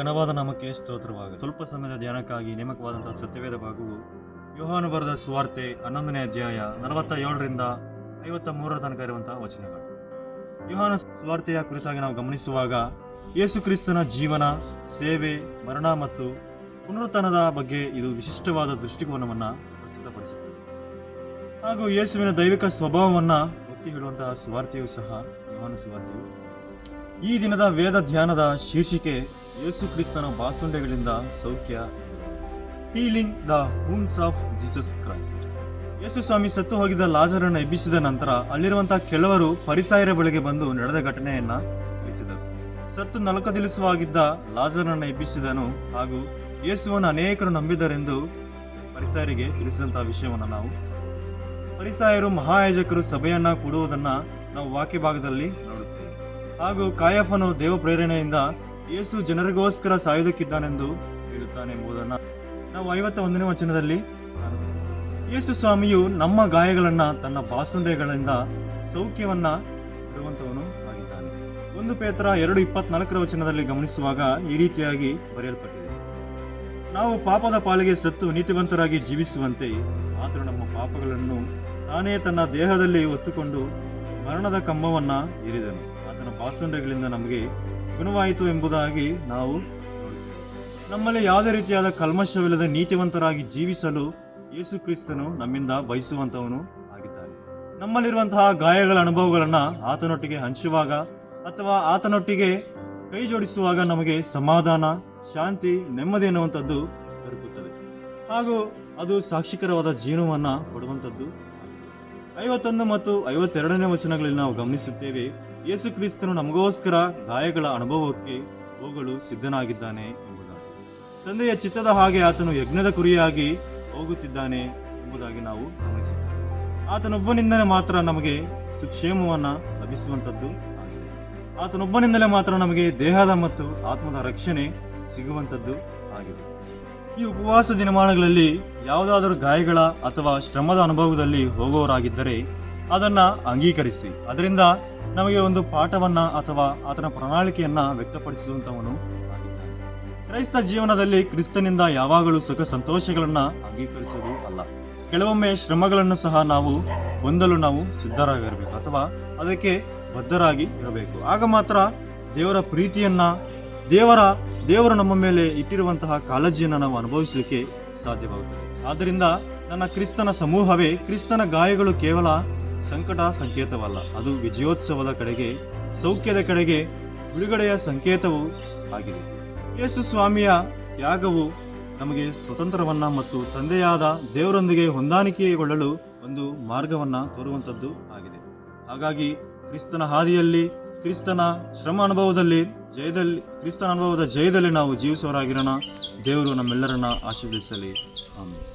ಘನವಾದ ನಾಮಕ್ಕೆ ಸ್ತೋತ್ರವಾಗಲಿ. ಸ್ವಲ್ಪ ಸಮಯದ ಧ್ಯಾನಕ್ಕಾಗಿ ನೇಮಕವಾದಂತಹ ಸತ್ಯವೇದ ಭಾಗವು ಯೋಹಾನ ಬರೆದ ಸುವಾರ್ತೆ 11ನೇ ಅಧ್ಯಾಯ 47ರಿಂದ 53 ತನಕ ಇರುವಂತಹ ವಚನಗಳು. ಯೋಹಾನ ಸುವಾರ್ತೆಯ ಕುರಿತಾಗಿ ನಾವು ಗಮನಿಸುವಾಗ ಯೇಸು ಕ್ರಿಸ್ತನ ಜೀವನ, ಸೇವೆ, ಮರಣ ಮತ್ತು ಪುನರುತ್ಥಾನದ ಬಗ್ಗೆ ಇದು ವಿಶಿಷ್ಟವಾದ ದೃಷ್ಟಿಕೋನವನ್ನು ಪ್ರಸ್ತುತಪಡಿಸುತ್ತದೆ. ಹಾಗೂ ಯೇಸುವಿನ ದೈವಿಕ ಸ್ವಭಾವವನ್ನು ಒತ್ತಿ ಹೇಳುವಂತಹ ಸುವಾರ್ತೆಯೂ ಸಹ ಯೋಹಾನ ಸುವಾರ್ತೆಯು. ಈ ದಿನದ ವೇದ ಧ್ಯಾನದ ಶೀರ್ಷಿಕೆ ಯೇಸು ಕ್ರಿಸ್ತನ ಬಾಸುಂಡೆಗಳಿಂದ ಸೌಖ್ಯ, healing the wounds of Jesus Christ. Yesu ಸ್ವಾಮಿ ಸತ್ತು ಹೋಗಿದ್ದ ಲಾಜರನ್ನು ಎಬ್ಬಿಸಿದ ನಂತರ ಅಲ್ಲಿರುವಂತಹ ಕೆಲವರು ಫರಿಸಾಯರ ಬಳಿಗೆ ಬಂದು ನಡೆದ ಘಟನೆಯನ್ನ ತಿಳಿಸಿದರು. ಸತ್ತು ನಲುಕದಿಲಿಸುವಾಗಿದ್ದ ಲಾಜರನ್ನು ಎಬ್ಬಿಸಿದನು ಹಾಗೂ ಯೇಸುವನ್ನು ಅನೇಕರು ನಂಬಿದರೆಂದು ಫರಿಸಾಯರಿಗೆ ತಿಳಿಸಿದಂತಹ ವಿಷಯವನ್ನು ನಾವು ಫರಿಸಾಯರು ಮಹಾಯಾಜಕರು ಸಭೆಯನ್ನ ಕೂಡುವುದನ್ನ ನಾವು ವಾಕ್ಯ ಭಾಗದಲ್ಲಿ ನೋಡುತ್ತೇವೆ. ಹಾಗೂ ಕಾಯಫನು ದೇವ ಪ್ರೇರಣೆಯಿಂದ ಯೇಸು ಜನರಿಗೋಸ್ಕರ ಸಾಯುವುದಕ್ಕಿದ್ದಾನೆಂದು ಹೇಳುತ್ತಾನೆ ಎಂಬುದನ್ನು ನಾವು 51ನೇ ವಚನದಲ್ಲಿ ಯೇಸು ಸ್ವಾಮಿಯು ನಮ್ಮ ಗಾಯಗಳನ್ನ ತನ್ನ ಬಾಸುಂಡೆಗಳಿಂದ ಸೌಖ್ಯವನ್ನ ಇಡುವಂತವನು ಆಗಿದ್ದಾನೆ. 1 ಪೇತ್ರ 2:24 ವಚನದಲ್ಲಿ ಗಮನಿಸುವಾಗ ಈ ರೀತಿಯಾಗಿ ಬರೆಯಲ್ಪಟ್ಟಿದೆ, ನಾವು ಪಾಪದ ಪಾಲಿಗೆ ಸತ್ತು ನೀತಿವಂತರಾಗಿ ಜೀವಿಸುವಂತೆ ಆತನು ನಮ್ಮ ಪಾಪಗಳನ್ನು ತಾನೇ ತನ್ನ ದೇಹದಲ್ಲಿ ಹೊತ್ತುಕೊಂಡು ಮರಣದ ಕಂಬವನ್ನ ಏರಿದನು. ಆತನ ಬಾಸುಂಡೆಗಳಿಂದ ನಮಗೆ ಗುಣವಾಯಿತು ಎಂಬುದಾಗಿ ನಾವು ನೋಡುತ್ತೇವೆ. ನಮ್ಮಲ್ಲಿ ಯಾವುದೇ ರೀತಿಯಾದ ಕಲ್ಮಶವಿಲ್ಲದೆ ನೀತಿವಂತರಾಗಿ ಜೀವಿಸಲು ಯೇಸು ಕ್ರಿಸ್ತನು ನಮ್ಮಿಂದ ಬಯಸುವಂತವನು ಆಗಿದ್ದಾನೆ. ನಮ್ಮಲ್ಲಿರುವಂತಹ ಗಾಯಗಳ ಅನುಭವಗಳನ್ನು ಆತನೊಟ್ಟಿಗೆ ಹಂಚುವಾಗ ಅಥವಾ ಆತನೊಟ್ಟಿಗೆ ಕೈ ಜೋಡಿಸುವಾಗ ನಮಗೆ ಸಮಾಧಾನ, ಶಾಂತಿ, ನೆಮ್ಮದಿ ಎನ್ನುವಂಥದ್ದು ದೊರಕುತ್ತದೆ. ಹಾಗೂ ಅದು ಸಾಕ್ಷಿಕರವಾದ ಜೀವನವನ್ನು ಕೊಡುವಂಥದ್ದು ಆಗಿದೆ. 51 ಮತ್ತು 52ನೇ ವಚನಗಳಲ್ಲಿ ನಾವು ಗಮನಿಸುತ್ತೇವೆ, ಯೇಸು ಕ್ರಿಸ್ತನು ನಮಗೋಸ್ಕರ ಗಾಯಗಳ ಅನುಭವಕ್ಕೆ ಹೋಗಲು ಸಿದ್ಧನಾಗಿದ್ದಾನೆ ಎಂಬುದಾಗಿ. ತಂದೆಯ ಚಿತ್ತದ ಹಾಗೆ ಆತನು ಯಜ್ಞದ ಕುರಿಯಾಗಿ ಹೋಗುತ್ತಿದ್ದಾನೆ ಎಂಬುದಾಗಿ ನಾವು ಗಮನಿಸುತ್ತೇವೆ. ಆತನೊಬ್ಬನಿಂದಲೇ ಮಾತ್ರ ನಮಗೆ ಸುಕ್ಷೇಮವನ್ನ ಲಭಿಸುವಂಥದ್ದು ಆಗಿದೆ. ಆತನೊಬ್ಬನಿಂದಲೇ ಮಾತ್ರ ನಮಗೆ ದೇಹದ ಮತ್ತು ಆತ್ಮದ ರಕ್ಷಣೆ ಸಿಗುವಂಥದ್ದು ಆಗಿದೆ. ಈ ಉಪವಾಸ ದಿನಮಾನಗಳಲ್ಲಿ ಯಾವುದಾದರೂ ಗಾಯಗಳ ಅಥವಾ ಶ್ರಮದ ಅನುಭವದಲ್ಲಿ ಹೋಗುವವರಾಗಿದ್ದರೆ ಅದನ್ನ ಅಂಗೀಕರಿಸಿ ಅದರಿಂದ ನಮಗೆ ಒಂದು ಪಾಠವನ್ನ ಅಥವಾ ಆತನ ಪ್ರಣಾಳಿಕೆಯನ್ನ ವ್ಯಕ್ತಪಡಿಸುವಂತವನು ಆಗಿದ್ದಾನೆ. ಕ್ರೈಸ್ತ ಜೀವನದಲ್ಲಿ ಕ್ರಿಸ್ತನಿಂದ ಯಾವಾಗಲೂ ಸುಖ ಸಂತೋಷಗಳನ್ನ ಅಂಗೀಕರಿಸುವುದು ಅಲ್ಲ, ಕೆಲವೊಮ್ಮೆ ಶ್ರಮಗಳನ್ನು ಸಹ ನಾವು ಹೊಂದಲು ನಾವು ಸಿದ್ಧರಾಗಿರಬೇಕು ಅಥವಾ ಅದಕ್ಕೆ ಬದ್ಧರಾಗಿ ಇರಬೇಕು. ಆಗ ಮಾತ್ರ ದೇವರ ಪ್ರೀತಿಯನ್ನ ದೇವರು ನಮ್ಮ ಮೇಲೆ ಇಟ್ಟಿರುವಂತಹ ಕಾಳಜಿಯನ್ನು ನಾವು ಅನುಭವಿಸಲಿಕ್ಕೆ ಸಾಧ್ಯವಾಗುತ್ತದೆ. ಆದ್ದರಿಂದ ನನ್ನ ಕ್ರಿಸ್ತನ ಸಮೂಹವೇ, ಕ್ರಿಸ್ತನ ಗಾಯಗಳು ಕೇವಲ ಸಂಕಟ ಸಂಕೇತವಲ್ಲ, ಅದು ವಿಜಯೋತ್ಸವದ ಕಡೆಗೆ, ಸೌಖ್ಯದ ಕಡೆಗೆ, ಬಿಡುಗಡೆಯ ಸಂಕೇತವೂ ಆಗಿದೆ. ಯೇಸು ಸ್ವಾಮಿಯ ತ್ಯಾಗವು ನಮಗೆ ಸ್ವತಂತ್ರವನ್ನ ಮತ್ತು ತಂದೆಯಾದ ದೇವರೊಂದಿಗೆ ಹೊಂದಾಣಿಕೆಗೊಳ್ಳಲು ಒಂದು ಮಾರ್ಗವನ್ನ ತೋರುವಂಥದ್ದು ಆಗಿದೆ. ಹಾಗಾಗಿ ಕ್ರಿಸ್ತನ ಹಾದಿಯಲ್ಲಿ, ಕ್ರಿಸ್ತನ ಶ್ರಮ ಅನುಭವದಲ್ಲಿ ಕ್ರಿಸ್ತನ ಅನುಭವದ ಜಯದಲ್ಲಿ ನಾವು ಜೀವಿಸುವವರಾಗಿರೋಣ. ದೇವರು ನಮ್ಮೆಲ್ಲರನ್ನ ಆಶೀರ್ವದಿಸಲಿ. ಆಮೆನ್.